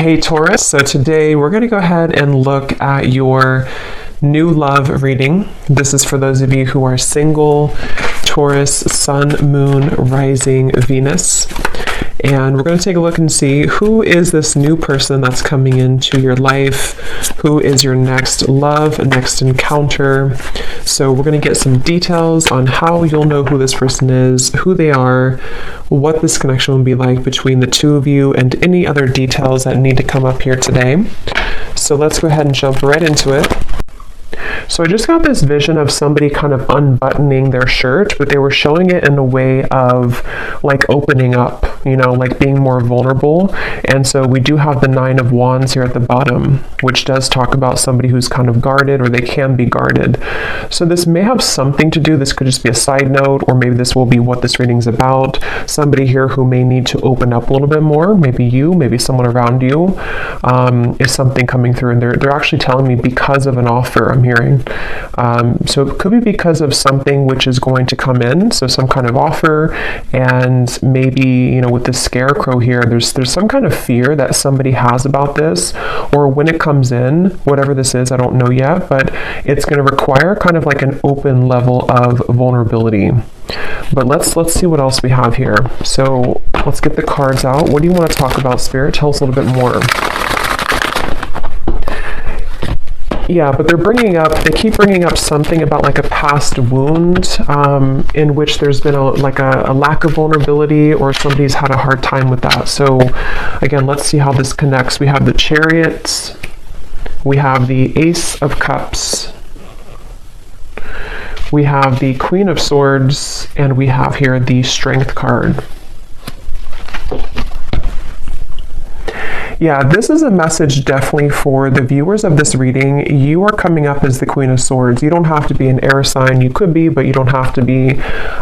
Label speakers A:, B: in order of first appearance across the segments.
A: Hey Taurus, so today we're going to go ahead and look at your new love reading. This is for those of you who are single, Taurus, Sun, Moon, Rising, Venus. And we're going to take a look and see who is this new person that's coming into your life, who is your next love, next encounter. So we're going to get some details on how you'll know who this person is, who they are, what this connection will be like between the two of you, and any other details that need to come up here today. So let's go ahead and jump right into it. So I just got this vision of somebody kind of unbuttoning their shirt, but they were showing it in a way of like opening up, you know, like being more vulnerable. And so we do have the 9 of Wands here at the bottom, which does talk about somebody who's kind of guarded, or they can be guarded. So this may have something to do, this could just be a side note, or maybe this will be what this reading's about. Somebody here who may need to open up a little bit more, maybe you, maybe someone around you, is something coming through, and they're actually telling me because of an offer I'm hearing. So it could be because of something which is going to come in, so some kind of offer, and maybe, you know, with the scarecrow here, there's some kind of fear that somebody has about this, or when it comes in, whatever this is, I don't know yet, but it's going to require kind of like an open level of vulnerability. But let's see what else we have here. So let's get the cards out. What do you want to talk about, Spirit? Tell us a little bit more. Yeah, but they keep bringing up something about like a past wound in which there's been a lack of vulnerability, or somebody's had a hard time with that. So again, let's see how this connects. We have the Chariot, we have the Ace of Cups, we have the Queen of Swords, and we have here the Strength card. Yeah, this is a message definitely for the viewers of this reading. You are coming up as the Queen of Swords. You don't have to be an air sign. You could be, but you don't have to be.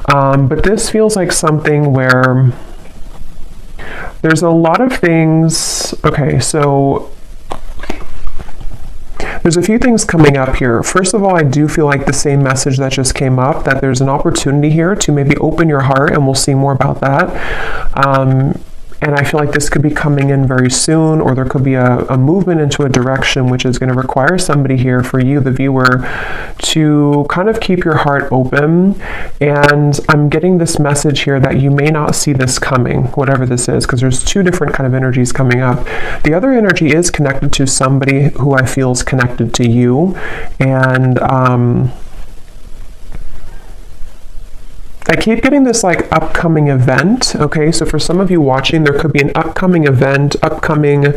A: But this feels like something where there's a lot of things. Okay, so there's a few things coming up here. First of all, I do feel like the same message that just came up, that there's an opportunity here to maybe open your heart, and we'll see more about that. And I feel like this could be coming in very soon, or there could be a movement into a direction which is going to require somebody here, for you, the viewer, to kind of keep your heart open. And I'm getting this message here that you may not see this coming, whatever this is, because there's two different kind of energies coming up. The other energy is connected to somebody who I feel is connected to you. And I keep getting this like upcoming event. Okay, so for some of you watching, there could be an upcoming event, upcoming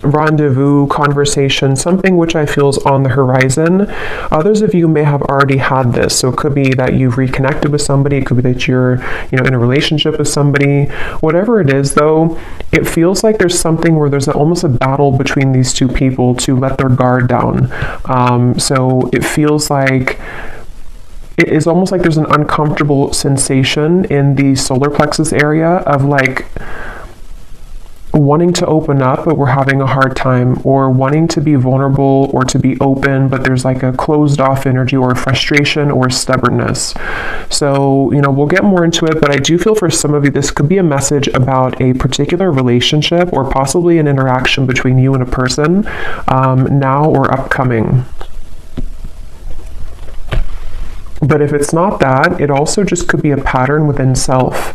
A: rendezvous, conversation, something which I feel is on the horizon. Others of you may have already had this, so it could be that you've reconnected with somebody, it could be that you're, you know, in a relationship with somebody. Whatever it is, though, it feels like there's something where there's almost a battle between these two people to let their guard down. So it feels like it is almost like there's an uncomfortable sensation in the solar plexus area of like wanting to open up, but we're having a hard time, or wanting to be vulnerable or to be open, but there's like a closed off energy, or frustration, or stubbornness. So, you know, we'll get more into it, but I do feel for some of you, this could be a message about a particular relationship, or possibly an interaction between you and a person, now or upcoming. But if it's not that, it also just could be a pattern within self.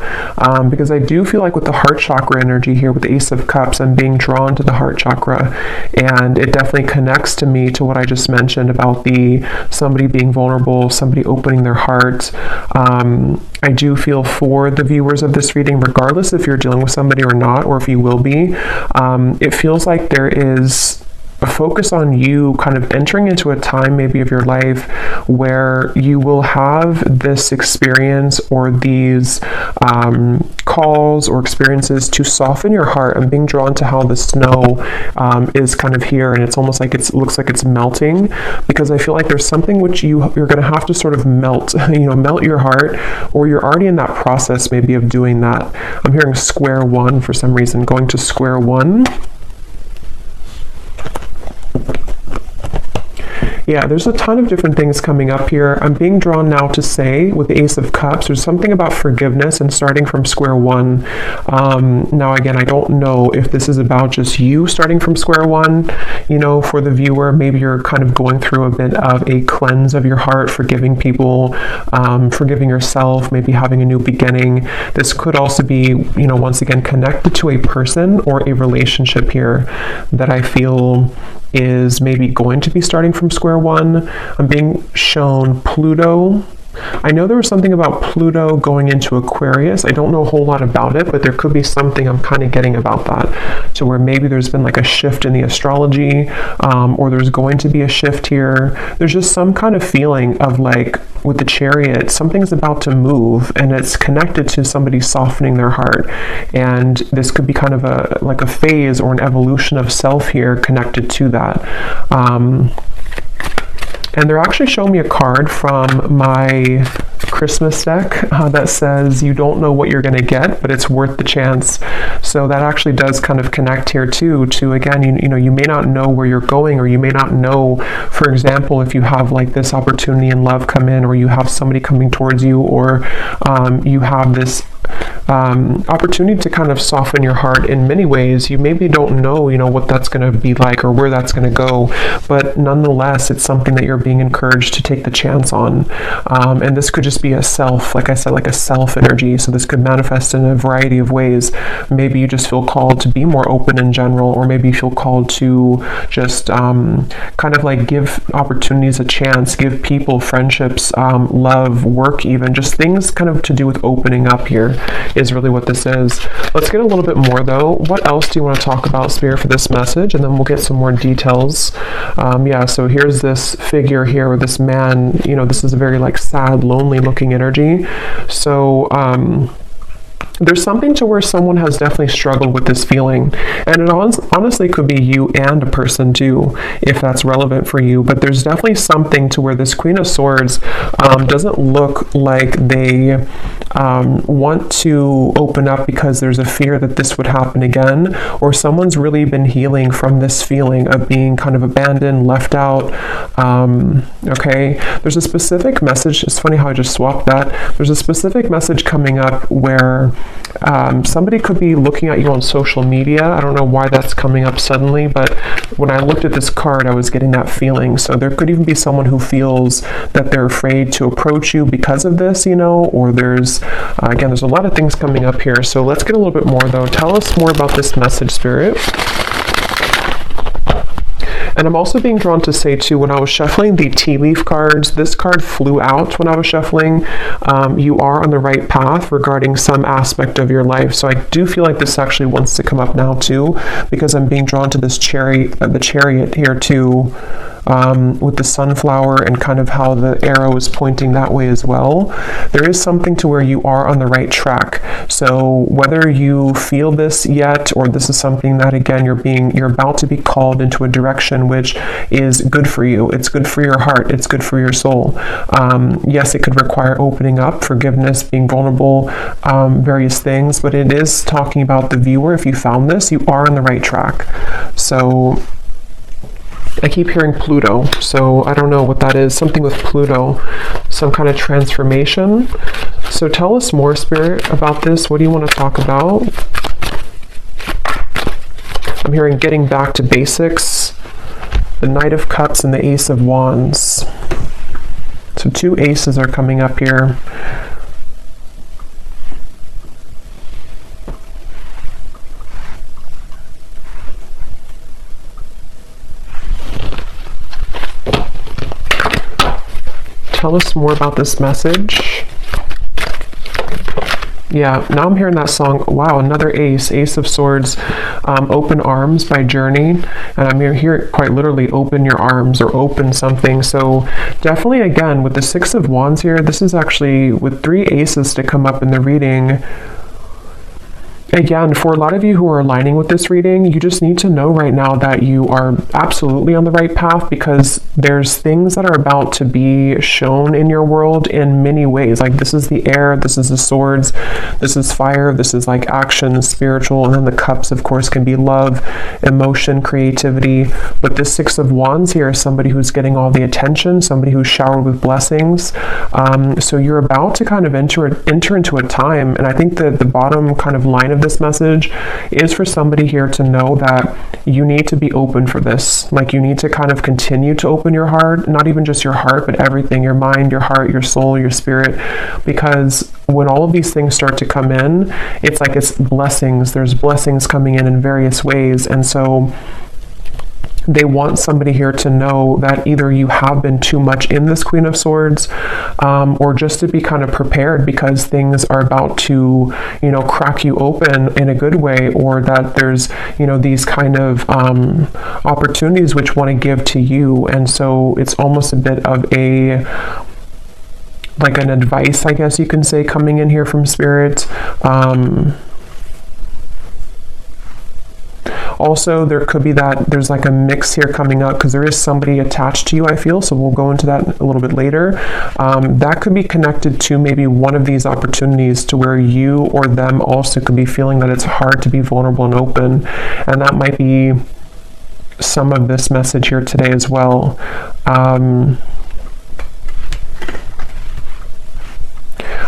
A: Because I do feel like with the heart chakra energy here, with the Ace of Cups, I'm being drawn to the heart chakra. And it definitely connects to me to what I just mentioned about somebody being vulnerable, somebody opening their heart. I do feel for the viewers of this reading, regardless if you're dealing with somebody or not, or if you will be, it feels like there is a focus on you kind of entering into a time maybe of your life where you will have this experience, or these calls or experiences to soften your heart. I'm being drawn to how the snow is kind of here, and it's almost like it looks like it's melting, because I feel like there's something which you're going to have to sort of melt, melt your heart, or you're already in that process maybe of doing that. I'm hearing square one for some reason, going to square one. Yeah, there's a ton of different things coming up here. I'm being drawn now to say, with the Ace of Cups, there's something about forgiveness and starting from square one. Now, again, I don't know if this is about just you starting from square one, you know, for the viewer. Maybe you're kind of going through a bit of a cleanse of your heart, forgiving people, forgiving yourself, maybe having a new beginning. This could also be, you know, once again, connected to a person or a relationship here that I feel is maybe going to be starting from square one. I'm being shown Pluto. I know there was something about Pluto going into Aquarius. I don't know a whole lot about it, but there could be something I'm kind of getting about that, to where maybe there's been like a shift in the astrology, or there's going to be a shift here. There's just some kind of feeling of like, with the Chariot, something's about to move, and it's connected to somebody softening their heart. And this could be kind of like a phase or an evolution of self here connected to that. And they're actually showing me a card from my Christmas deck that says you don't know what you're going to get, but it's worth the chance. So that actually does kind of connect here too, to again, you know, you may not know where you're going, or you may not know, for example, if you have like this opportunity in love come in, or you have somebody coming towards you, or you have this opportunity to kind of soften your heart in many ways. You maybe don't know, you know, what that's going to be like or where that's going to go, but nonetheless, it's something that you're being encouraged to take the chance on. And this could just be a self, like I said, like a self energy. So this could manifest in a variety of ways. Maybe you just feel called to be more open in general, or maybe you feel called to just kind of like give opportunities a chance, give people, friendships, love, work, even just things kind of to do with opening up here is really what this is. Let's get a little bit more though. What else do you want to talk about, Spirit, for this message? And then we'll get some more details. Yeah, so here's this figure here, with this man, you know, this is a very like sad, lonely looking energy. So, there's something to where someone has definitely struggled with this feeling, and it honestly could be you and a person too, if that's relevant for you. But there's definitely something to where this Queen of Swords doesn't look like they want to open up because there's a fear that this would happen again, or someone's really been healing from this feeling of being kind of abandoned, left out. Okay, there's a specific message. It's funny how I just swapped that. There's a specific message coming up where somebody could be looking at you on social media. I don't know why that's coming up suddenly, but when I looked at this card, I was getting that feeling. So there could even be someone who feels that they're afraid to approach you because of this, you know, or there's, again, there's a lot of things coming up here. So let's get a little bit more though. Tell us more about this message, Spirit. And I'm also being drawn to say too, when I was shuffling the tea leaf cards, this card flew out when I was shuffling. You are on the right path regarding some aspect of your life. So I do feel like this actually wants to come up now too, because I'm being drawn to this the chariot here too, with the sunflower and kind of how the arrow is pointing that way as well. There is something to where you are on the right track. So whether you feel this yet, or this is something that again you're about to be called into a direction which is good for you. It's good for your heart. It's good for your soul. Yes, it could require opening up, forgiveness, being vulnerable, various things, but it is talking about the viewer. If you found this, you are on the right track. So I keep hearing Pluto, so I don't know what that is. Something with Pluto, some kind of transformation. So tell us more, Spirit, about this. What do you want to talk about? I'm hearing getting back to basics, the Knight of Cups and the Ace of Wands. So two aces are coming up here. Tell us more about this message. Yeah, now I'm hearing that song. Wow, another ace, Ace of Swords, Open Arms by Journey. And I'm here quite literally, open your arms or open something. So definitely, again, with the Six of Wands here, this is actually with three aces to come up in the reading. Again, for a lot of you who are aligning with this reading, you just need to know right now that you are absolutely on the right path, because there's things that are about to be shown in your world in many ways. Like, this is the air, this is the swords, this is fire, this is like action, spiritual, and then the cups, of course, can be love, emotion, creativity. But this Six of Wands here is somebody who's getting all the attention, somebody who's showered with blessings. So you're about to kind of enter into a time, and I think that the bottom kind of line of this message is for somebody here to know that you need to be open for this. Like, you need to kind of continue to open your heart, not even just your heart, but everything, your mind, your heart, your soul, your spirit, because when all of these things start to come in, it's like it's blessings. There's blessings coming in various ways. And so they want somebody here to know that either you have been too much in this Queen of Swords, or just to be kind of prepared, because things are about to, crack you open in a good way, or that there's, these kind of opportunities which want to give to you. And so it's almost a bit of like an advice, I guess you can say, coming in here from Spirit. Also, there could be that there's like a mix here coming up, because there is somebody attached to you, I feel, so we'll go into that a little bit later. That could be connected to maybe one of these opportunities, to where you or them also could be feeling that it's hard to be vulnerable and open, and that might be some of this message here today as well.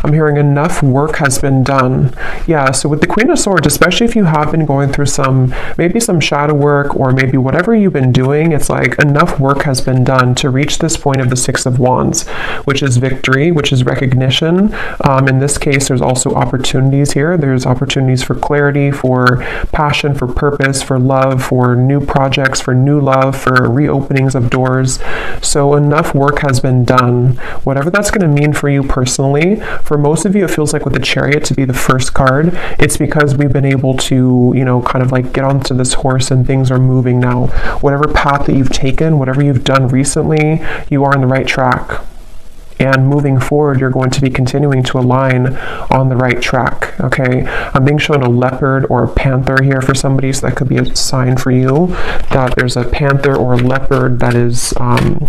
A: I'm hearing enough work has been done. Yeah, so with the Queen of Swords, especially if you have been going through maybe some shadow work, or maybe whatever you've been doing, it's like enough work has been done to reach this point of the Six of Wands, which is victory, which is recognition. In this case, there's also opportunities here. There's opportunities for clarity, for passion, for purpose, for love, for new projects, for new love, for reopenings of doors. So enough work has been done. Whatever that's going to mean for you personally. For most of you, it feels like with the Chariot to be the first card, it's because we've been able to, kind of like get onto this horse and things are moving now. Whatever path that you've taken, whatever you've done recently, you are on the right track. And moving forward, you're going to be continuing to align on the right track, okay? I'm being shown a leopard or a panther here for somebody, so that could be a sign for you that there's a panther or a leopard that is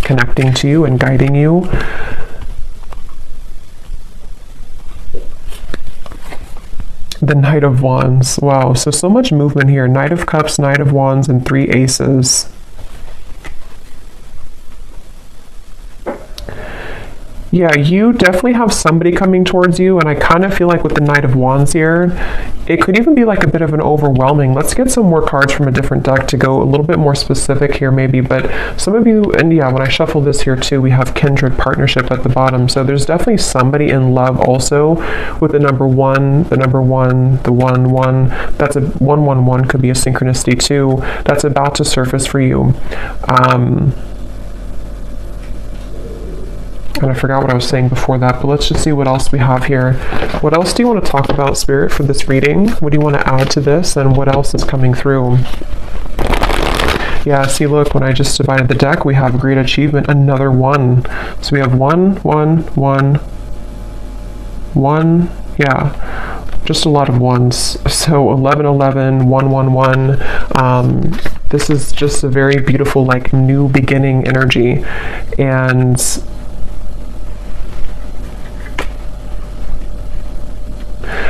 A: connecting to you and guiding you. The Knight of Wands. Wow, so much movement here. Knight of Cups, Knight of Wands, and 3 aces. Yeah, you definitely have somebody coming towards you, and I kind of feel like with the Knight of Wands here, it could even be like a bit of an overwhelming. Let's get some more cards from a different deck to go a little bit more specific here maybe, but some of you, and yeah, when I shuffle this here too, we have kindred partnership at the bottom, so there's definitely somebody in love also with the number 1, the 1, that's a 111 could be a synchronicity too, that's about to surface for you. And I forgot what I was saying before that, but let's just see what else we have here. What else do you want to talk about, Spirit, for this reading? What do you want to add to this, and what else is coming through? Yeah, see, look, when I just divided the deck, we have great achievement, another 1. So we have 1, 1, 1, 1, yeah, just a lot of 1s. So 11, 11, 1, 1, 1. This is just a very beautiful, like, new beginning energy. And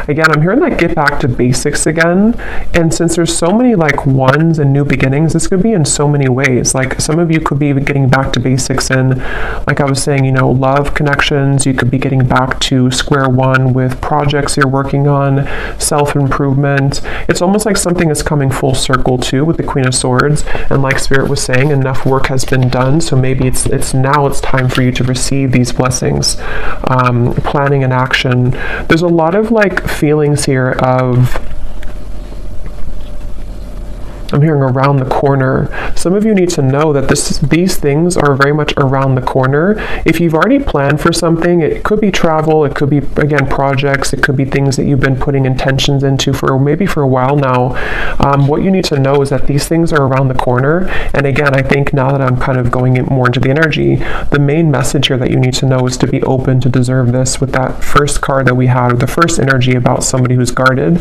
A: again, I'm hearing that get back to basics again. And since there's so many like 1s and new beginnings, this could be in so many ways. Like some of you could be getting back to basics in, like I was saying, love connections. You could be getting back to square one with projects you're working on, self-improvement. It's almost like something is coming full circle too with the Queen of Swords. And like Spirit was saying, enough work has been done. So maybe it's now it's time for you to receive these blessings. Planning and action. There's a lot of like feelings here of I'm hearing around the corner. Some of you need to know that these things are very much around the corner. If you've already planned for something, it could be travel, it could be, again, projects, it could be things that you've been putting intentions into for maybe for a while now. What you need to know is that these things are around the corner. And again, I think now that I'm kind of going more into the energy, the main message here that you need to know is to be open to deserve this. With that first card that we had, the first energy about somebody who's guarded.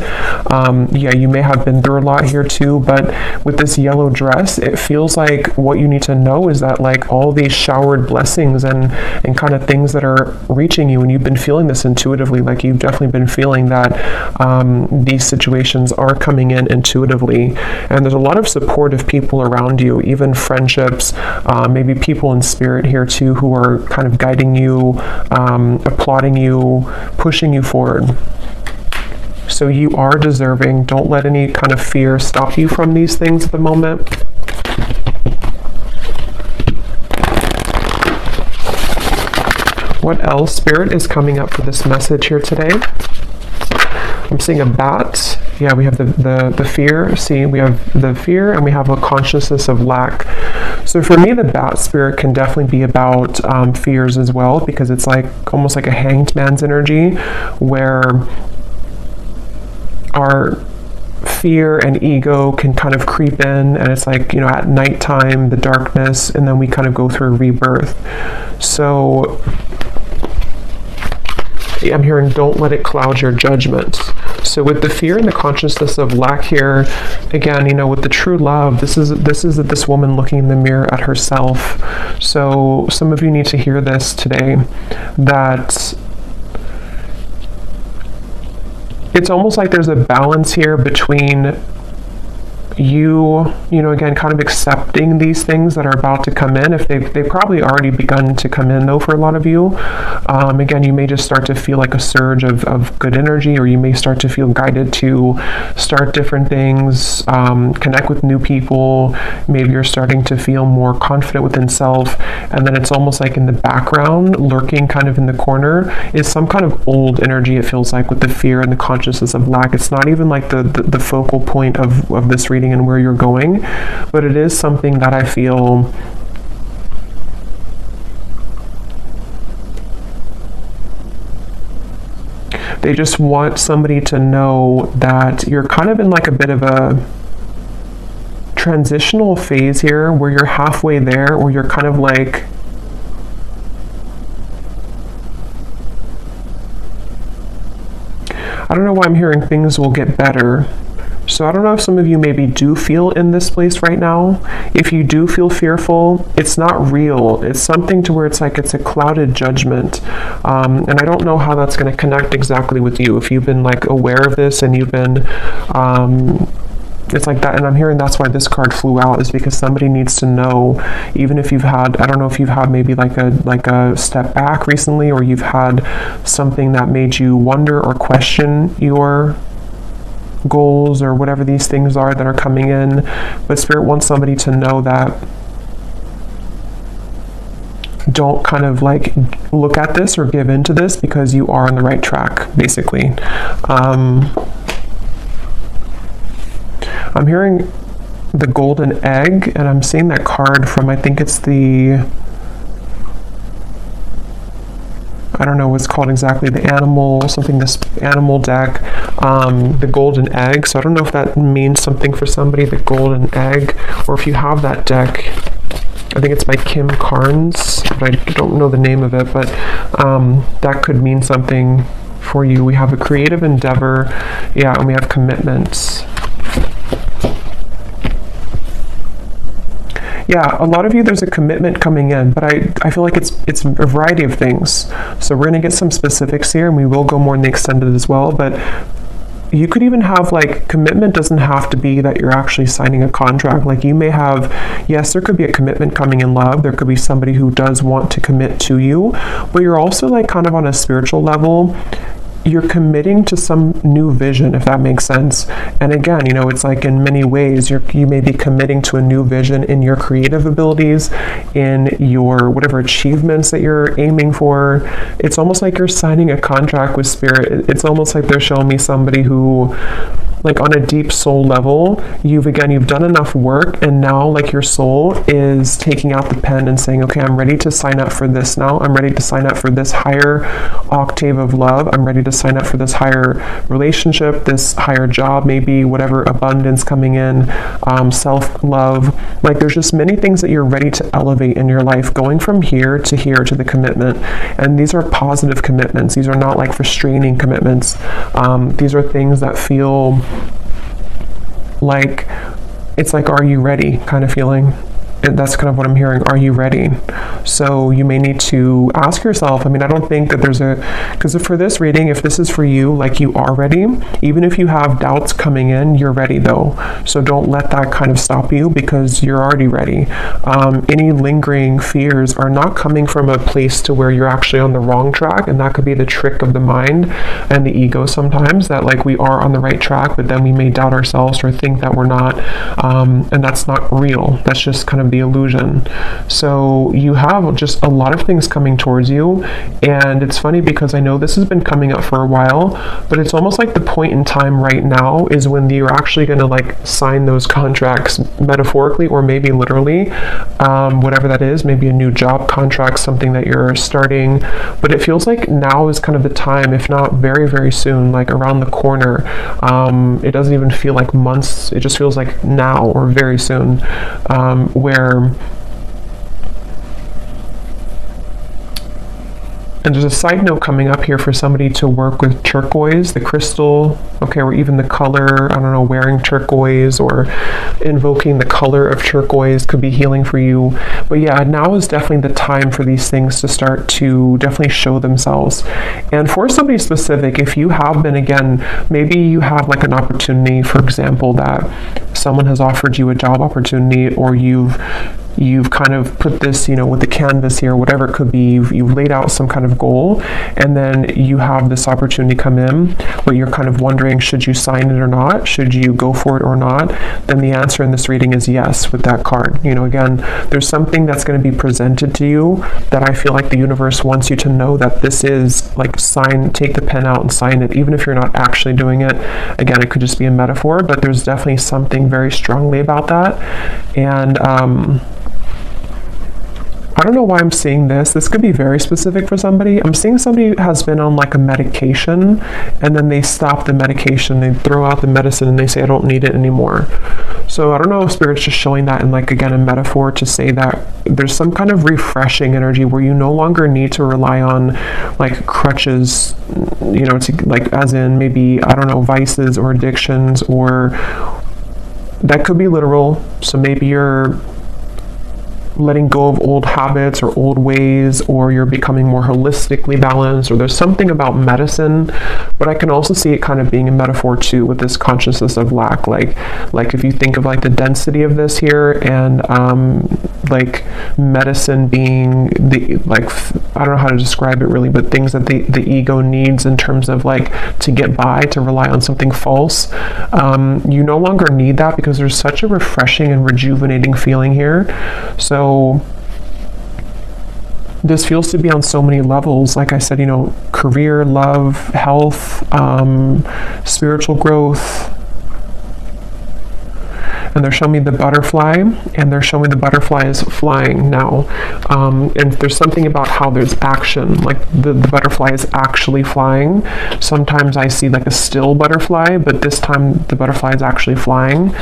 A: Yeah, you may have been through a lot here too, but with this yellow dress, it feels like what you need to know is that like all these showered blessings and kind of things that are reaching you, and you've been feeling this intuitively, like you've definitely been feeling that these situations are coming in intuitively, and there's a lot of supportive people around you, even friendships, maybe people in spirit here too who are kind of guiding you, applauding you, pushing you forward. So you are deserving. Don't let any kind of fear stop you from these things at the moment. What else, Spirit, is coming up for this message here today? I'm seeing a bat. Yeah, we have the fear. See, we have the fear and we have a consciousness of lack. So for me, the bat spirit can definitely be about fears as well, because it's like almost like a hanged man's energy where our fear and ego can kind of creep in, and it's like, you know, at nighttime, the darkness, and then we kind of go through a rebirth. So I'm hearing, don't let it cloud your judgment. So with the fear and the consciousness of lack here, again, you know, with the true love, this is this woman looking in the mirror at herself. So some of you need to hear this today, that it's almost like there's a balance here between you know, again, kind of accepting these things that are about to come in. If they've probably already begun to come in though for a lot of you. Again, you may just start to feel like a surge of good energy, or you may start to feel guided to start different things, connect with new people. Maybe you're starting to feel more confident within self, and then it's almost like in the background, lurking kind of in the corner, is some kind of old energy, it feels like, with the fear and the consciousness of lack. It's not even like the focal point of this reading and where you're going, but it is something that I feel they just want somebody to know that you're kind of in like a bit of a transitional phase here, where you're halfway there, or you're kind of like I don't know why I'm hearing things will get better. So I don't know if some of you maybe do feel in this place right now. If you do feel fearful, it's not real. It's something to where it's like it's a clouded judgment. And I don't know how that's going to connect exactly with you. If you've been like aware of this and you've been, it's like that. And I'm hearing that's why this card flew out, is because somebody needs to know, even if you've had, I don't know if you've had maybe like a step back recently, or you've had something that made you wonder or question your goals or whatever these things are that are coming in, but Spirit wants somebody to know that don't kind of like look at this or give into this, because you are on the right track, basically. I'm hearing the golden egg, and I'm seeing that card from, I think it's the, I don't know what's called exactly, the animal, something, this animal deck, the golden egg. So I don't know if that means something for somebody, the golden egg, or if you have that deck. I think it's by Kim Carnes, but I don't know the name of it, but that could mean something for you. We have a creative endeavor, yeah, and we have commitments. Yeah, a lot of you, there's a commitment coming in, but I feel like it's a variety of things. So we're going to get some specifics here, and we will go more in the extended as well, but you could even have, like, commitment doesn't have to be that you're actually signing a contract. Like, you may have, yes, there could be a commitment coming in love. There could be somebody who does want to commit to you, but you're also, like, kind of on a spiritual level, you're committing to some new vision, if that makes sense. And again, you know, it's like in many ways, you may be committing to a new vision in your creative abilities, in your whatever achievements that you're aiming for. It's almost like you're signing a contract with Spirit. It's almost like they're showing me somebody who like on a deep soul level, you've done enough work, and now like your soul is taking out the pen and saying, okay, I'm ready to sign up for this now. I'm ready to sign up for this higher octave of love. I'm ready to sign up for this higher relationship, this higher job, maybe whatever abundance coming in, self-love. Like there's just many things that you're ready to elevate in your life, going from here to the commitment. And these are positive commitments. These are not like restraining commitments. These are things that feel like, it's like, are you ready kind of feeling. And that's kind of what I'm hearing. Are you ready? So you may need to ask yourself. I mean, I don't think that because for this reading, if this is for you, like you are ready. Even if you have doubts coming in, you're ready though. So don't let that kind of stop you, because you're already ready. Any lingering fears are not coming from a place to where you're actually on the wrong track. And that could be the trick of the mind and the ego sometimes, that like we are on the right track, but then we may doubt ourselves or think that we're not. And that's not real. That's just kind of the illusion. So you have just a lot of things coming towards you, and it's funny because I know this has been coming up for a while, but it's almost like the point in time right now is when you're actually going to like sign those contracts, metaphorically or maybe literally, whatever that is, maybe a new job contract, something that you're starting. But it feels like now is kind of the time, if not very, very soon, like around the corner. It doesn't even feel like months, it just feels like now or very soon, where and there's a side note coming up here for somebody to work with turquoise, the crystal, okay, or even the color, I don't know, wearing turquoise or invoking the color of turquoise could be healing for you. But yeah, now is definitely the time for these things to start to definitely show themselves. And for somebody specific, if you have been, again, maybe you have like an opportunity, for example, that someone has offered you a job opportunity, or you've kind of put this, with the canvas here, whatever it could be, you've laid out some kind of goal, and then you have this opportunity come in, but you're kind of wondering, should you sign it or not? Should you go for it or not? Then the answer in this reading is yes with that card. Again, there's something that's going to be presented to you that I feel like the universe wants you to know that this is like take the pen out and sign it, even if you're not actually doing it. Again, it could just be a metaphor, but there's definitely something very strongly about that. And I don't know why I'm seeing this. This could be very specific for somebody. I'm seeing somebody who has been on like a medication, and then they stop the medication, they throw out the medicine, and they say, I don't need it anymore. So I don't know if Spirit's just showing that in like, again, a metaphor to say that there's some kind of refreshing energy where you no longer need to rely on like crutches, to like, as in maybe, I don't know, vices or addictions, or that could be literal. So maybe you're letting go of old habits or old ways, or you're becoming more holistically balanced, or there's something about medicine. But I can also see it kind of being a metaphor too, with this consciousness of lack, like if you think of like the density of this here, and like medicine being the, like, I don't know how to describe it really, but things that the ego needs in terms of like to get by, to rely on something false. You no longer need that, because there's such a refreshing and rejuvenating feeling here. So this feels to be on so many levels. Like I said, career, love, health, spiritual growth. And they're showing me the butterfly, and they're showing me the butterfly is flying now. And there's something about how there's action, like the butterfly is actually flying. Sometimes I see like a still butterfly, but this time the butterfly is actually flying.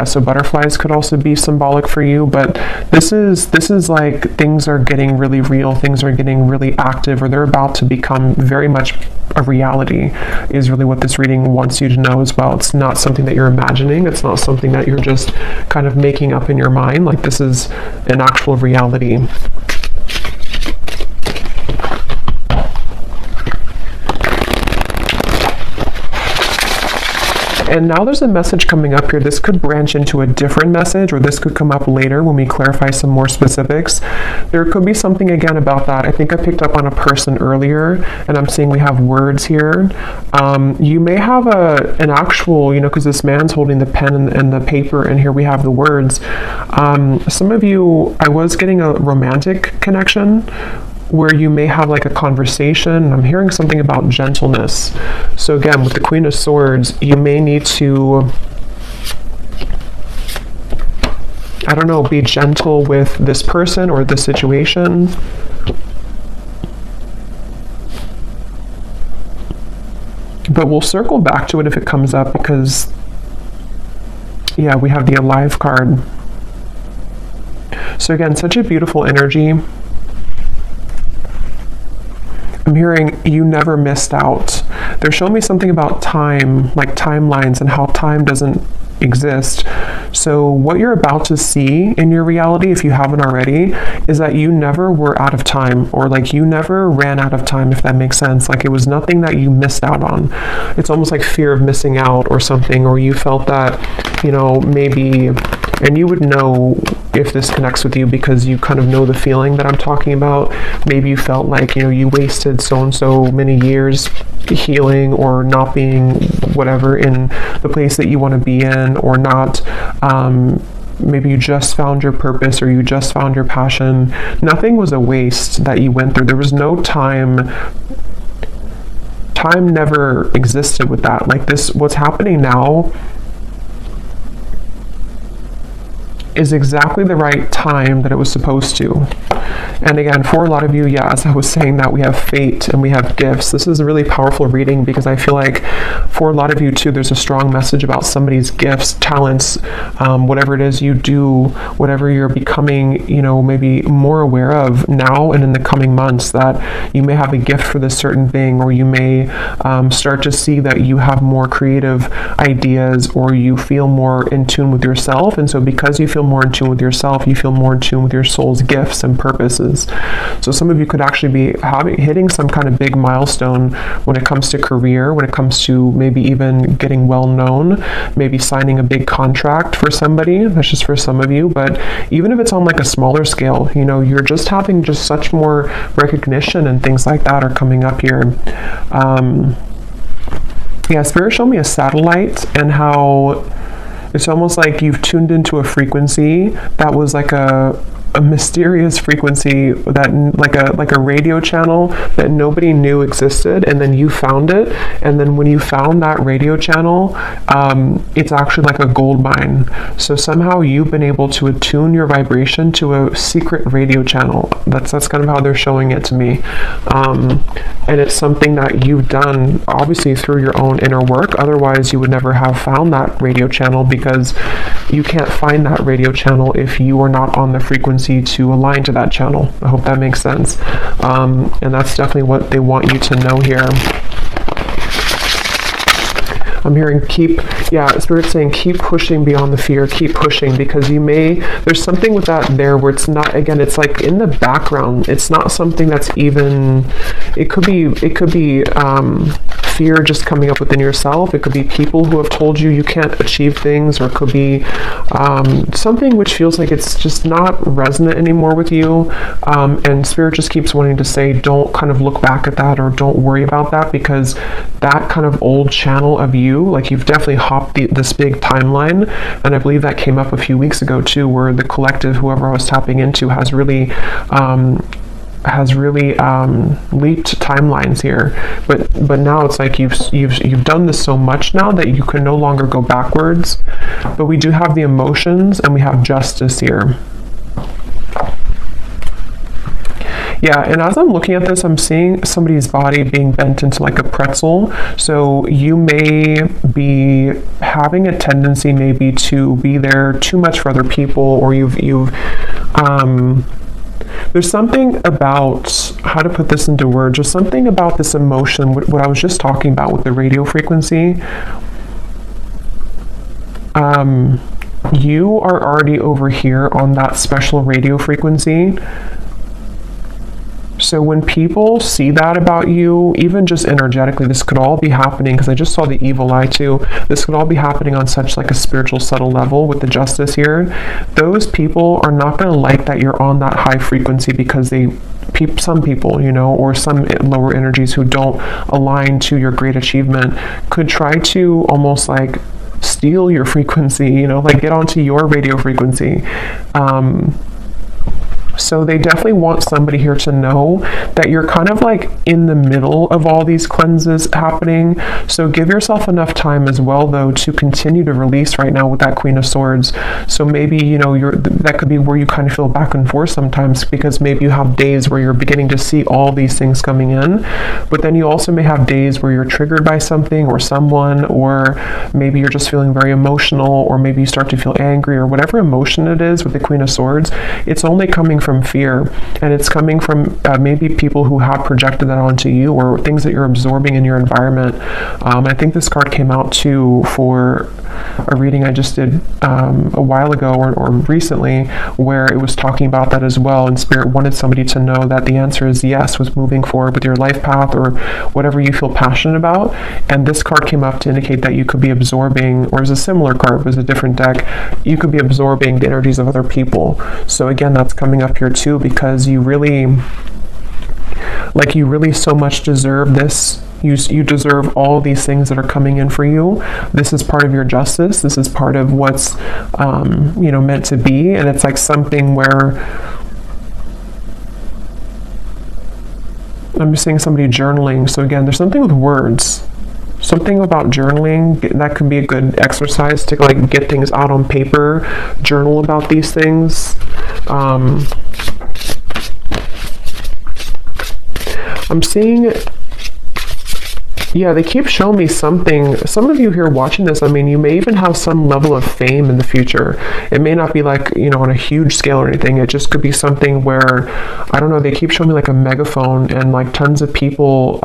A: So butterflies could also be symbolic for you, but this is like things are getting really real, things are getting really active, or they're about to become very much a reality, is really what this reading wants you to know as well. It's not something that you're imagining. It's not something that you're just kind of making up in your mind. Like, this is an actual reality. And now there's a message coming up here. This could branch into a different message, or this could come up later when we clarify some more specifics. There could be something again about that. I think I picked up on a person earlier, and I'm seeing we have words here. You may have an actual, because this man's holding the pen and the paper, and here we have the words. Some of you, I was getting a romantic connection where you may have like a conversation. I'm hearing something about gentleness. So again, with the Queen of Swords, you may need to, I don't know, be gentle with this person or this situation. But we'll circle back to it if it comes up, because, yeah, we have the Alive card. So again, such a beautiful energy. I'm hearing you never missed out. They're showing me something about time, like timelines, and how time doesn't exist. So what you're about to see in your reality, if you haven't already, is that you never were out of time, or like you never ran out of time, if that makes sense. Like it was nothing that you missed out on. It's almost like fear of missing out or something, or you felt that, you know, maybe, and you would know if this connects with you because you kind of know the feeling that I'm talking about. Maybe you felt like, you know, you wasted so and so many years healing or not being whatever in the place that you want to be in, or not, maybe you just found your purpose or you just found your passion. Nothing was a waste that you went through. There was no time never existed with that. Like this, what's happening now is exactly the right time that it was supposed to. And again, for a lot of you, yeah, as I was saying, that we have fate and we have gifts. This is a really powerful reading because I feel like for a lot of you too, there's a strong message about somebody's gifts, talents, whatever it is you do, whatever you're becoming, you know, maybe more aware of now and in the coming months, that you may have a gift for this certain thing, or you may start to see that you have more creative ideas, or you feel more in tune with yourself. And so because you feel more in tune with yourself, you feel more in tune with your soul's gifts and purposes. So some of you could actually be hitting some kind of big milestone when it comes to career, when it comes to maybe even getting well known, maybe signing a big contract for somebody. That's just for some of you. But even if it's on like a smaller scale, you know, you're just having just such more recognition and things like that are coming up here. Yeah, Spirit showed me a satellite and how it's almost like you've tuned into a frequency that was like a mysterious frequency, that like a radio channel that nobody knew existed, and then you found it. And then when you found that radio channel, it's actually like a gold mine. So somehow you've been able to attune your vibration to a secret radio channel. That's kind of how they're showing it to me. And it's something that you've done obviously through your own inner work. Otherwise you would never have found that radio channel, because you can't find that radio channel if you are not on the frequency to align to that channel. I hope that makes sense. And that's definitely what they want you to know here. I'm hearing Spirit's saying keep pushing beyond the fear, keep pushing, because there's something with that there where it's not, again, it's like in the background. It's not something that's even, it could be fear just coming up within yourself. It could be people who have told you can't achieve things, or it could be something which feels like it's just not resonant anymore with you. And Spirit just keeps wanting to say, don't kind of look back at that, or don't worry about that, because that kind of old channel of you, like you've definitely hopped this big timeline. And I believe that came up a few weeks ago too, where the collective, whoever I was tapping into, has really leaped timelines here. But now it's like you've done this so much now that you can no longer go backwards. But we do have the emotions and we have justice here. Yeah, and as I'm looking at this, I'm seeing somebody's body being bent into like a pretzel. So you may be having a tendency maybe to be there too much for other people, or there's something about, how to put this into words, there's something about this emotion, what I was just talking about with the radio frequency. You are already over here on that special radio frequency. So when people see that about you, even just energetically, this could all be happening, because I just saw the evil eye too. This could all be happening on such like a spiritual subtle level with the justice here. Those people are not going to like that you're on that high frequency, because some people, you know, or some lower energies who don't align to your great achievement could try to almost like steal your frequency, you know, like get onto your radio frequency. So they definitely want somebody here to know that you're kind of like in the middle of all these cleanses happening. So give yourself enough time as well, though, to continue to release right now with that Queen of Swords. So maybe, you know, that could be where you kind of feel back and forth sometimes, because maybe you have days where you're beginning to see all these things coming in, but then you also may have days where you're triggered by something or someone, or maybe you're just feeling very emotional, or maybe you start to feel angry, or whatever emotion it is with the Queen of Swords. It's only coming from fear, and it's coming from maybe people who have projected that onto you, or things that you're absorbing in your environment. I think this card came out too for a reading I just did a while ago or recently, where it was talking about that as well, and Spirit wanted somebody to know that the answer is yes with moving forward with your life path or whatever you feel passionate about. And this card came up to indicate that you could be absorbing, or is a similar card, it was a different deck, you could be absorbing the energies of other people. So again, that's coming up here too, because you really so much deserve this. You deserve all these things that are coming in for you. This is part of your justice. This is part of what's meant to be. And it's like something where I'm just seeing somebody journaling. So again, there's something with words. Something about journaling, that could be a good exercise to like get things out on paper, journal about these things. I'm seeing, yeah, they keep showing me something. Some of you here watching this, I mean, you may even have some level of fame in the future. It may not be like, you know, on a huge scale or anything. It just could be something where, I don't know, they keep showing me like a megaphone and like tons of people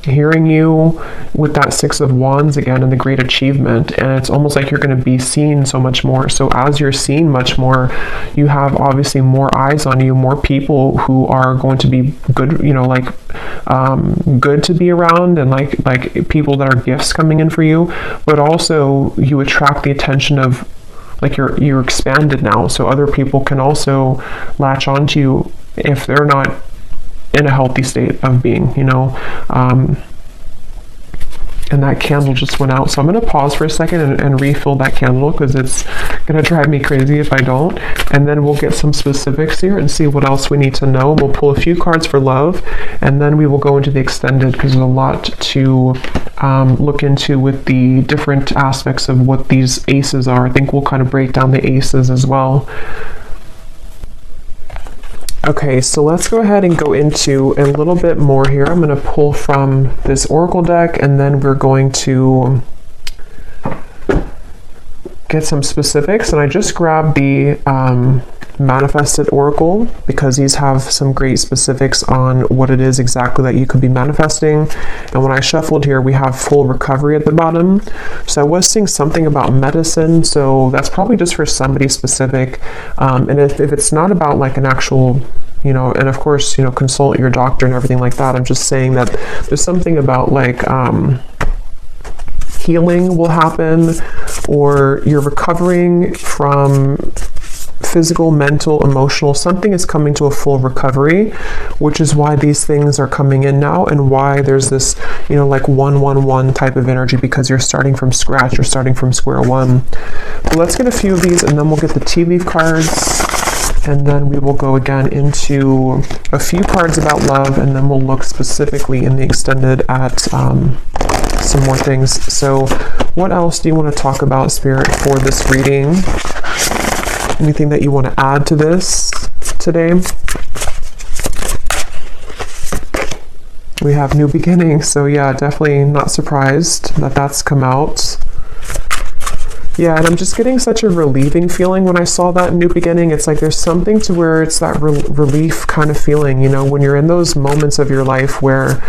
A: hearing you with that Six of Wands again and the great achievement. And it's almost like you're going to be seen so much more. So as you're seen much more, you have obviously more eyes on you, more people who are going to be good, you know, like good to be around, and like people that are gifts coming in for you. But also you attract the attention of, like, you're expanded now, so other people can also latch onto you if they're not in a healthy state of being, you know. And that candle just went out, so I'm going to pause for a second and refill that candle, because it's going to drive me crazy if I don't. And then we'll get some specifics here and see what else we need to know. We'll pull a few cards for love, and then we will go into the extended, because there's a lot to look into with the different aspects of what these aces are. I think we'll kind of break down the aces as well. Okay, so let's go ahead and go into a little bit more here. I'm going to pull from this Oracle deck, and then we're going to get some specifics. And I just grabbed the Manifested Oracle, because these have some great specifics on what it is exactly that you could be manifesting. And when I shuffled here, we have full recovery at the bottom. So I was seeing something about medicine, so that's probably just for somebody specific. And if it's not about like an actual, you know, and of course, you know, consult your doctor and everything like that. I'm just saying that there's something about like healing will happen, or you're recovering from physical, mental, emotional, something is coming to a full recovery, which is why these things are coming in now, and why there's this, you know, like 111 type of energy, because you're starting from scratch, you're starting from square one. But let's get a few of these, and then we'll get the tea leaf cards, and then we will go again into a few cards about love, and then we'll look specifically in the extended at some more things. So what else do you want to talk about, Spirit, for this reading? Anything that you want to add to this today? We have new beginnings, so yeah, definitely not surprised that that's come out. Yeah, and I'm just getting such a relieving feeling when I saw that new beginning. It's like there's something to where it's that relief kind of feeling, you know, when you're in those moments of your life where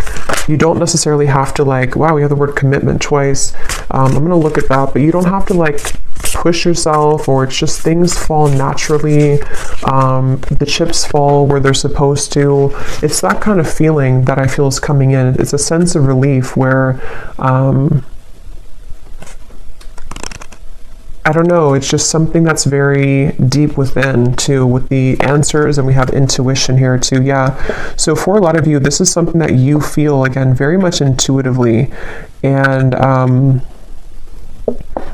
A: you don't necessarily have to like, wow, we have the word commitment twice. I'm going to look at that, but you don't have to like push yourself, or it's just things fall naturally. The chips fall where they're supposed to. It's that kind of feeling that I feel is coming in. It's a sense of relief where, I don't know, it's just something that's very deep within too, with the answers, and we have intuition here too. Yeah, so for a lot of you, this is something that you feel, again, very much intuitively. And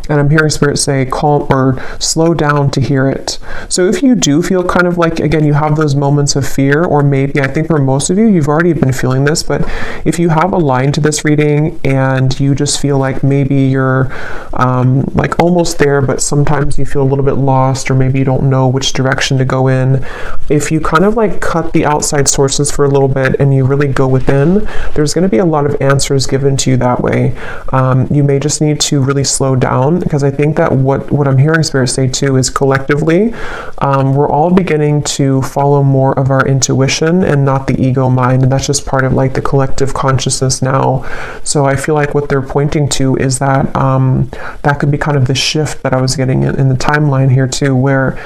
A: And I'm hearing Spirit say calm or slow down to hear it. So if you do feel kind of like, again, you have those moments of fear, or maybe, I think for most of you, you've already been feeling this, but if you have a line to this reading and you just feel like maybe you're like almost there, but sometimes you feel a little bit lost, or maybe you don't know which direction to go in, if you kind of like cut the outside sources for a little bit and you really go within, there's going to be a lot of answers given to you that way. You may just need to really slow down, because I think that what I'm hearing Spirit say too is collectively, we're all beginning to follow more of our intuition and not the ego mind, and that's just part of like the collective consciousness now. So I feel like what they're pointing to is that that could be kind of the shift that I was getting in the timeline here too, where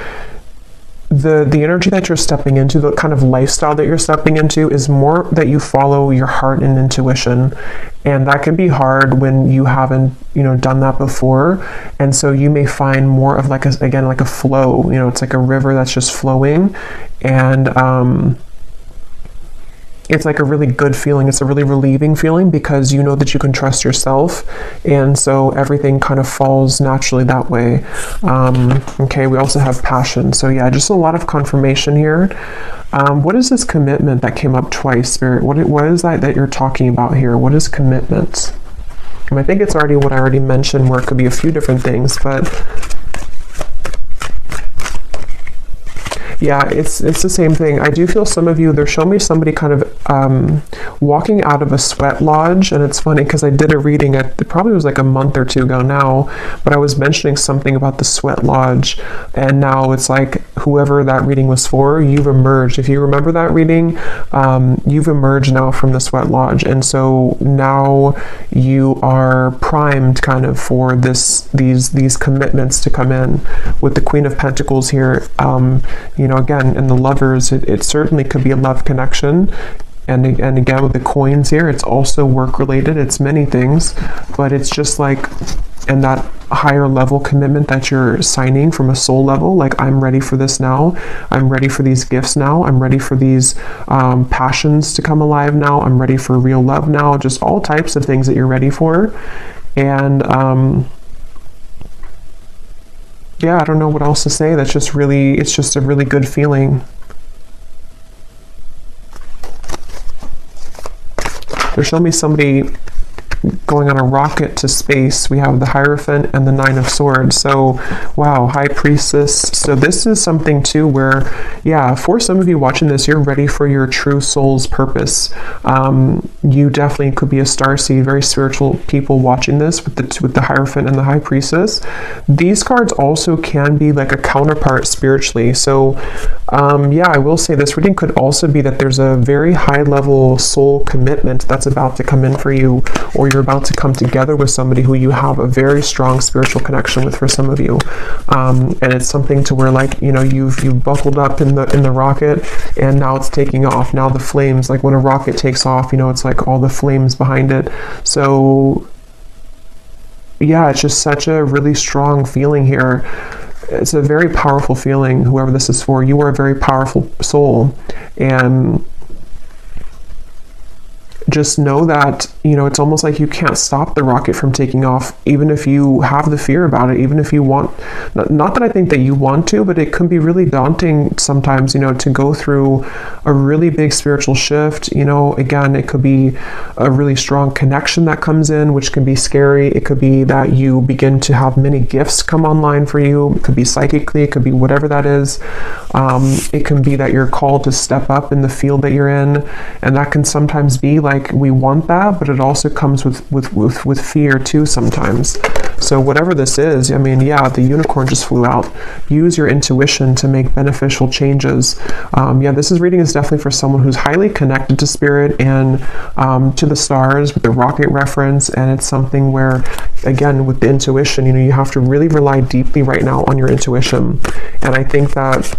A: the energy that you're stepping into, the kind of lifestyle that you're stepping into, is more that you follow your heart and intuition. And that can be hard when you haven't, done that before. And so you may find more of like a flow, it's like a river that's just flowing. And it's like a really good feeling. It's a really relieving feeling, because you know that you can trust yourself. And so everything kind of falls naturally that way. Okay, we also have passion. So yeah, just a lot of confirmation here. What is this commitment that came up twice, Spirit? What is that you're talking about here? What is commitment? And I think it's already what I already mentioned, where it could be a few different things, but yeah, it's the same thing. I do feel some of you, they're showing me somebody kind of walking out of a sweat lodge. And it's funny because I did a reading it probably was like a month or two ago now, but I was mentioning something about the sweat lodge, and now it's like whoever that reading was for, you've emerged. If you remember that reading, you've emerged now from the sweat lodge, and so now you are primed kind of for these commitments to come in with the Queen of Pentacles here. Again, in the lovers, it certainly could be a love connection. And again, with the coins here, it's also work related. It's many things, but it's just like, and that higher level commitment that you're signing from a soul level, like, I'm ready for this now. I'm ready for these gifts now. I'm ready for these passions to come alive now. I'm ready for real love now. Just all types of things that you're ready for. And yeah, I don't know what else to say. That's just really, it's just a really good feeling. They're showing me somebody going on a rocket to space. We have the Hierophant and the Nine of Swords. So, wow, High Priestess. So this is something too where, yeah, for some of you watching this, you're ready for your true soul's purpose. You definitely could be a starseed, very spiritual people watching this with the Hierophant and the High Priestess. These cards also can be like a counterpart spiritually. So, yeah, I will say this reading could also be that there's a very high level soul commitment that's about to come in for you, or you're about to come together with somebody who you have a very strong spiritual connection with, for some of you. And it's something to where, like, you've buckled up in the rocket, and now it's taking off. Now the flames, like when a rocket takes off, it's like all the flames behind it. So yeah, it's just such a really strong feeling here. It's a very powerful feeling. Whoever this is for, you are a very powerful soul, and just know that, it's almost like you can't stop the rocket from taking off, even if you have the fear about it, even if you want, not that I think that you want to, but it can be really daunting sometimes, to go through a really big spiritual shift. Again, it could be a really strong connection that comes in, which can be scary. It could be that you begin to have many gifts come online for you. It could be psychically, it could be whatever that is. It can be that you're called to step up in the field that you're in, and that can sometimes be like, we want that, but it also comes with fear too sometimes. So whatever this is, I mean, yeah, the unicorn just flew out. Use your intuition to make beneficial changes. Yeah, this reading is definitely for someone who's highly connected to spirit and to the stars with the rocket reference. And it's something where, again, with the intuition, you have to really rely deeply right now on your intuition. And I think that,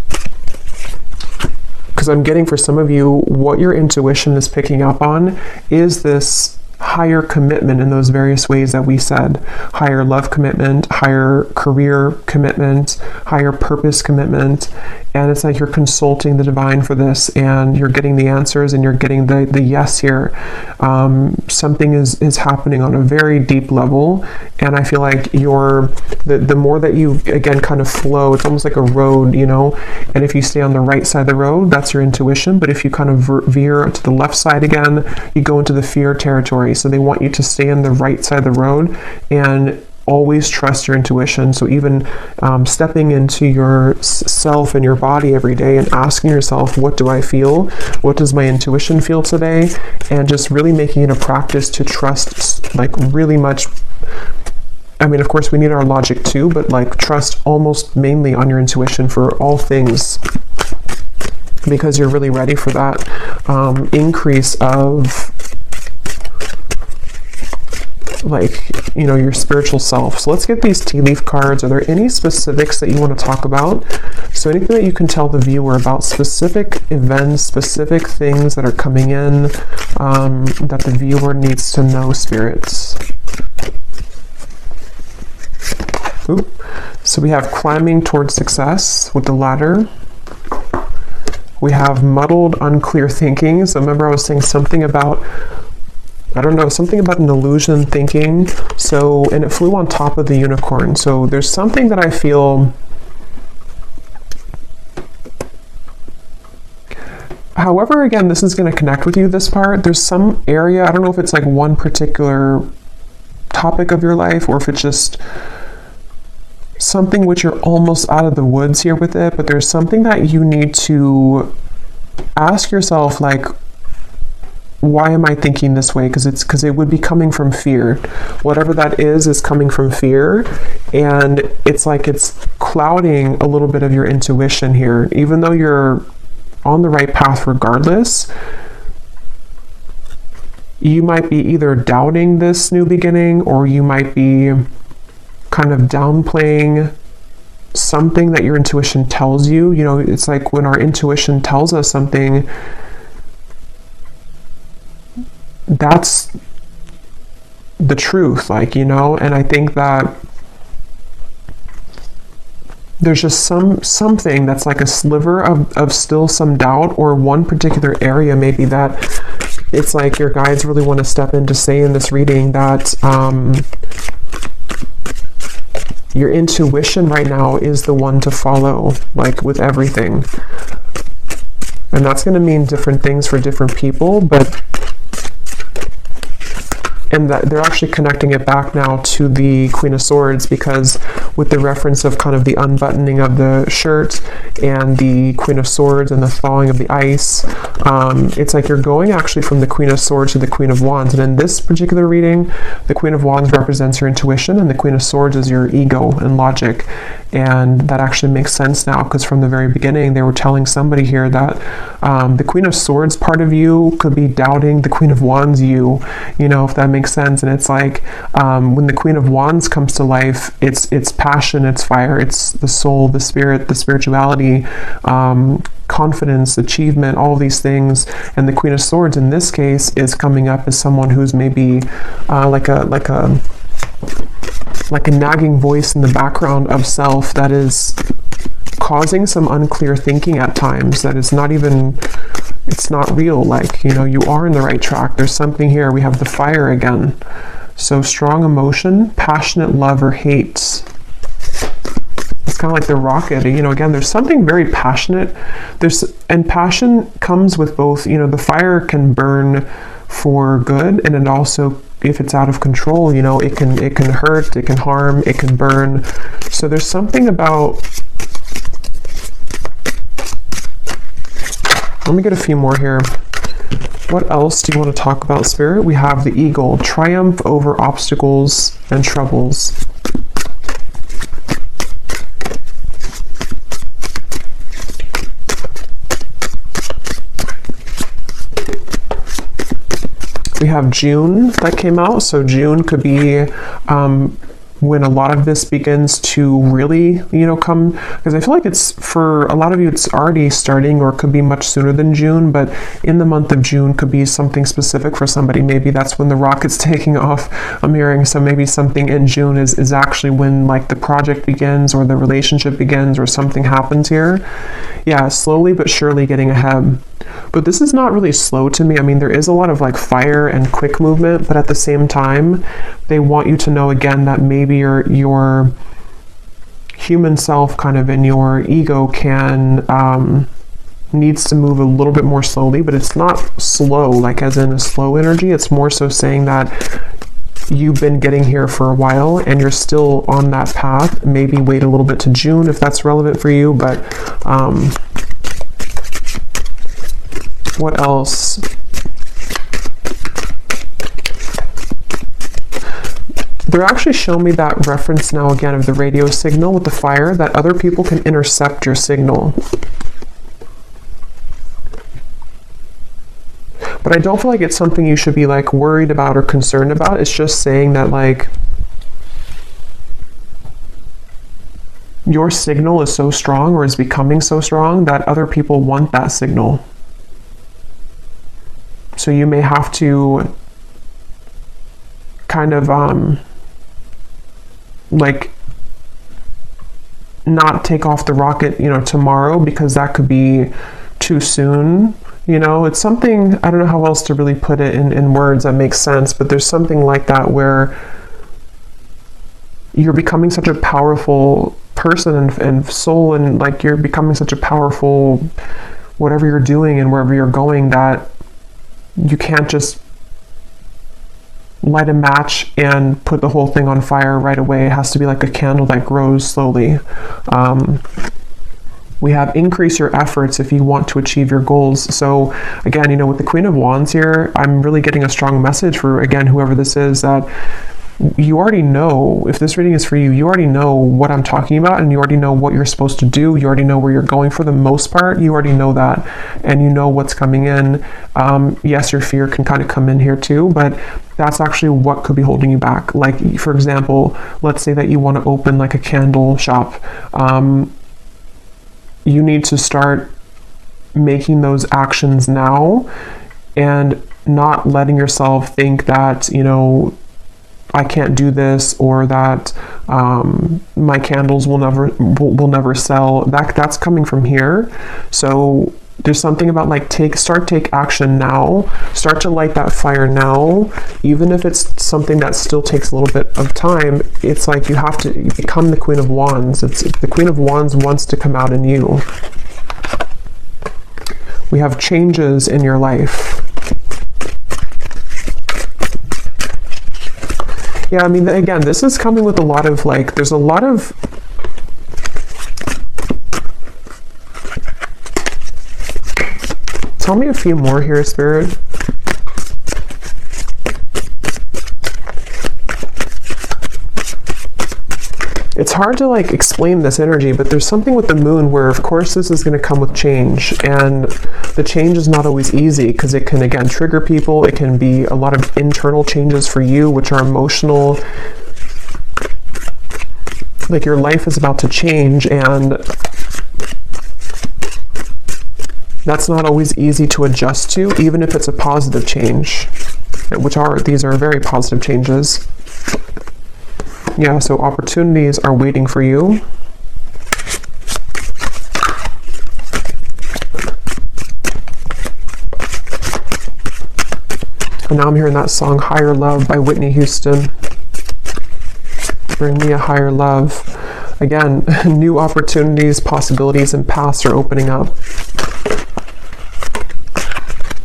A: because I'm getting for some of you, what your intuition is picking up on is this higher commitment in those various ways that we said. Higher love commitment, higher career commitment, higher purpose commitment. And it's like you're consulting the divine for this, and you're getting the answers, and you're getting the yes here. Something is happening on a very deep level, and I feel like the more that you, again, kind of flow, it's almost like a road, and if you stay on the right side of the road, that's your intuition. But if you kind of veer to the left side again, you go into the fear territory. So they want you to stay on the right side of the road and always trust your intuition. So even stepping into your self and your body every day and asking yourself, what do I feel? What does my intuition feel today? And just really making it a practice to trust, like, really much. I mean, of course, we need our logic too, but like trust almost mainly on your intuition for all things, because you're really ready for that increase of, like, your spiritual self. So let's get these tea leaf cards. Are there any specifics that you want to talk about? So anything that you can tell the viewer about specific events, specific things that are coming in, that the viewer needs to know, spirits. Ooh. So we have climbing towards success with the ladder. We have muddled, unclear thinking. So remember I was saying something about, something about an illusion thinking. So, and it flew on top of the unicorn. So there's something that I feel, however, again, this is going to connect with you, this part. There's some area, I don't know if it's like one particular topic of your life, or if it's just something which you're almost out of the woods here with it, but there's something that you need to ask yourself, like, why am I thinking this way? Because it would be coming from fear. Whatever that is coming from fear, and it's like it's clouding a little bit of your intuition here, even though you're on the right path regardless. You might be either doubting this new beginning, or you might be kind of downplaying something that your intuition tells you. It's like when our intuition tells us something, that's the truth, and I think that there's just something that's like a sliver of still some doubt, or one particular area maybe that it's like your guides really want to step in to say in this reading that your intuition right now is the one to follow, like with everything. And that's going to mean different things for different people, and that they're actually connecting it back now to the Queen of Swords, because with the reference of kind of the unbuttoning of the shirt and the Queen of Swords and the thawing of the ice, it's like you're going actually from the Queen of Swords to the Queen of Wands. And in this particular reading, the Queen of Wands represents your intuition, and the Queen of Swords is your ego and logic. And that actually makes sense now, because from the very beginning, they were telling somebody here that the Queen of Swords part of you could be doubting the Queen of Wands if that makes sense. And it's like when the Queen of Wands comes to life, it's passion, it's fire, it's the soul, the spirit, the spirituality, confidence, achievement, all these things. And the Queen of Swords in this case is coming up as someone who's maybe like a nagging voice in the background of self that is causing some unclear thinking at times, that is not even, it's not real. You are in the right track. There's something here. We have the fire again. So strong emotion, passionate love or hate. It's kind of like the rocket. Again, there's something very passionate. And passion comes with both, the fire can burn for good, and it also, if it's out of control, it can hurt, it can harm, it can burn. So there's something about, let me get a few more here. What else do you want to talk about, Spirit? We have the eagle, triumph over obstacles and troubles. We have June that came out. So June could be when a lot of this begins to really, come, because I feel like it's, for a lot of you, it's already starting, or it could be much sooner than June, but in the month of June could be something specific for somebody. Maybe that's when the rocket's taking off, I'm hearing. So maybe something in June is actually when like the project begins, or the relationship begins, or something happens here. Yeah, slowly but surely getting ahead. But this is not really slow to me. I mean, there is a lot of like fire and quick movement, but at the same time, they want you to know again that maybe your human self kind of, in your ego needs to move a little bit more slowly, but it's not slow, like as in a slow energy. It's more so saying that you've been getting here for a while and you're still on that path. Maybe wait a little bit to June if that's relevant for you, but what else? They're actually showing me that reference now again of the radio signal with the fire, that other people can intercept your signal. But I don't feel like it's something you should be like worried about or concerned about. It's just saying that like your signal is so strong, or is becoming so strong, that other people want that signal. So you may have to kind of like not take off the rocket, tomorrow, because that could be too soon. It's something, I don't know how else to really put it in words that makes sense, but there's something like that where you're becoming such a powerful person and soul, and like you're becoming such a powerful whatever you're doing and wherever you're going, that you can't just light a match and put the whole thing on fire right away. It has to be like a candle that grows slowly. We have increase your efforts if you want to achieve your goals. So again, with the Queen of Wands here, I'm really getting a strong message for, again, whoever this is, that you already know, if this reading is for you, you already know what I'm talking about, and you already know what you're supposed to do. You already know where you're going for the most part. You already know that, and you know what's coming in. Yes, your fear can kind of come in here too, but that's actually what could be holding you back. Like, for example, let's say that you want to open like a candle shop. You need to start making those actions now, and not letting yourself think that, I can't do this, or that my candles will never sell. That's coming from here. So there's something about like take action now. Start to light that fire now, even if it's something that still takes a little bit of time. It's like you have to become the Queen of Wands. The Queen of Wands wants to come out in you. We have changes in your life. Yeah, I mean, again, this is coming with a lot of like, there's a lot of tell me a few more here, Spirit. It's hard to like explain this energy, but there's something with the moon where, of course, this is going to come with change, and the change is not always easy, because it can, again, trigger people. It can be a lot of internal changes for you, which are emotional. Like your life is about to change, and that's not always easy to adjust to, even if it's a positive change, these are very positive changes. Yeah, so opportunities are waiting for you. And now I'm hearing that song, Higher Love by Whitney Houston. Bring me a higher love. Again, new opportunities, possibilities, and paths are opening up.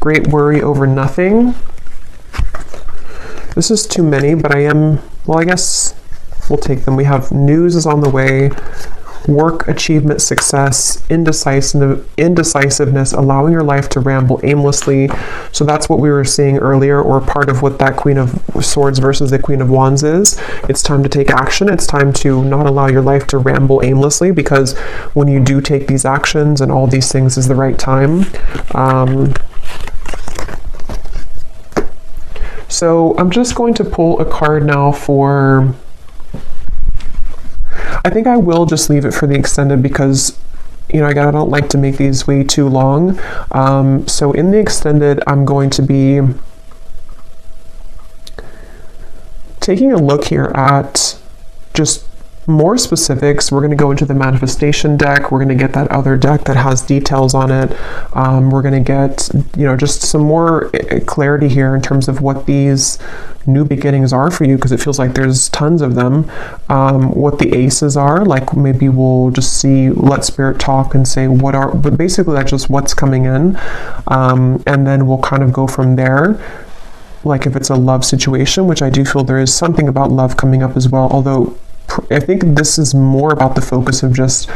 A: Great worry over nothing. This is too many, but I guess we'll take them. We have news is on the way, work, achievement, success, indecisiveness, allowing your life to ramble aimlessly. So that's what we were seeing earlier, or part of what that Queen of Swords versus the Queen of Wands is. It's time to take action. It's time to not allow your life to ramble aimlessly, because when you do take these actions and all these things is the right time. So I'm just going to pull a card now for I think I will just leave it for the extended because, you know, again, I don't like to make these way too long. So in the extended, I'm going to be taking a look here at just more specifics. We're going to go into the manifestation deck. We're going to get that other deck that has details on it. We're going to get, you know, just some more clarity here in terms of what these new beginnings are for you, because it feels like there's tons of them. What the aces are, like maybe we'll just see, let spirit talk and say what are, but basically that's just what's coming in. And then we'll kind of go from there. Like if it's a love situation, which I do feel there is something about love coming up as well, although I think this is more about the focus of just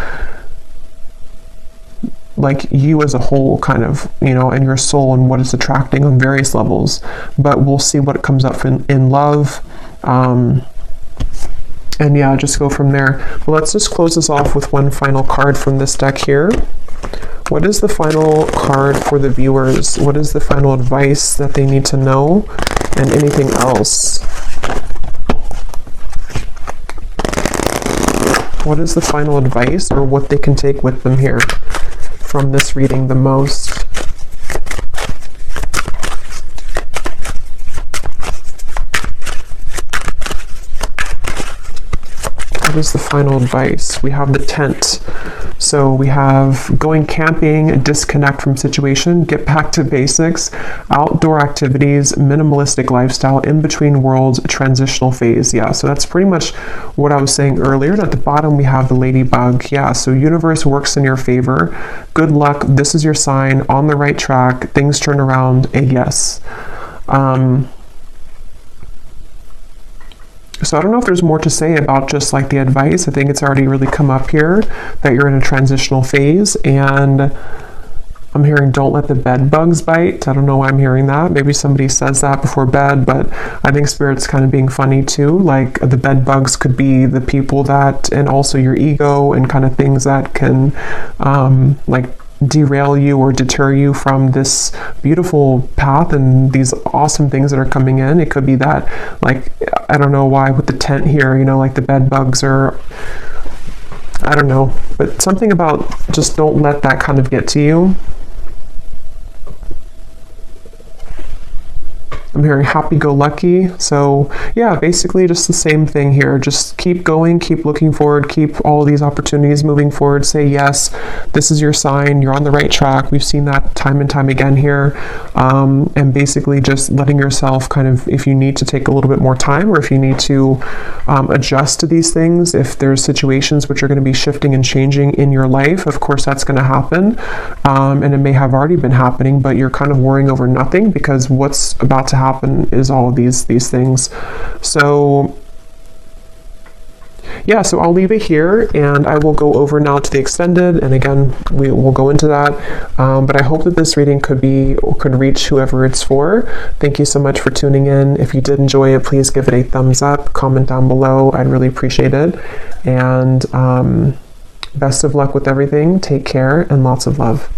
A: like you as a whole, kind of, you know, and your soul and what it's attracting on various levels. But we'll see what comes up in love. And yeah, just go from there. Well, let's just close this off with one final card from this deck here. What is the final card for the viewers? What is the final advice that they need to know? And anything else? What is the final advice or what they can take with them here from this reading the most? What is the final advice? We have the tent. So we have going camping, disconnect from situation, get back to basics, outdoor activities, minimalistic lifestyle, in between worlds, transitional phase. Yeah, so that's pretty much what I was saying earlier. And at the bottom, we have the ladybug. Yeah, so universe works in your favor. Good luck. This is your sign. On the right track. Things turn around. A yes. So I don't know if there's more to say about just like the advice. I think it's already really come up here that you're in a transitional phase, and I'm hearing don't let the bed bugs bite. I don't know why I'm hearing that. Maybe somebody says that before bed, but I think Spirit's kind of being funny too. Like the bed bugs could be the people that, and also your ego and kind of things that can like derail you or deter you from this beautiful path and these awesome things that are coming in. It could be that, like, I don't know why with the tent here, you know, like the bed bugs or I don't know, but something about just don't let that kind of get to you. I'm hearing happy-go-lucky. So yeah, basically just the same thing here. Just keep going, keep looking forward, keep all these opportunities moving forward. Say yes, this is your sign. You're on the right track. We've seen that time and time again here. And basically just letting yourself kind of, if you need to take a little bit more time or if you need to adjust to these things, if there's situations which are going to be shifting and changing in your life, of course that's going to happen. And it may have already been happening, but you're kind of worrying over nothing because what's about to happen is all of these things. So yeah, so I'll leave it here and I will go over now to the extended, and again we will go into that, but I hope that this reading could reach whoever it's for. Thank you so much for tuning in. If you did enjoy it, please give it a thumbs up, comment down below. I'd really appreciate it, and best of luck with everything. Take care and lots of love.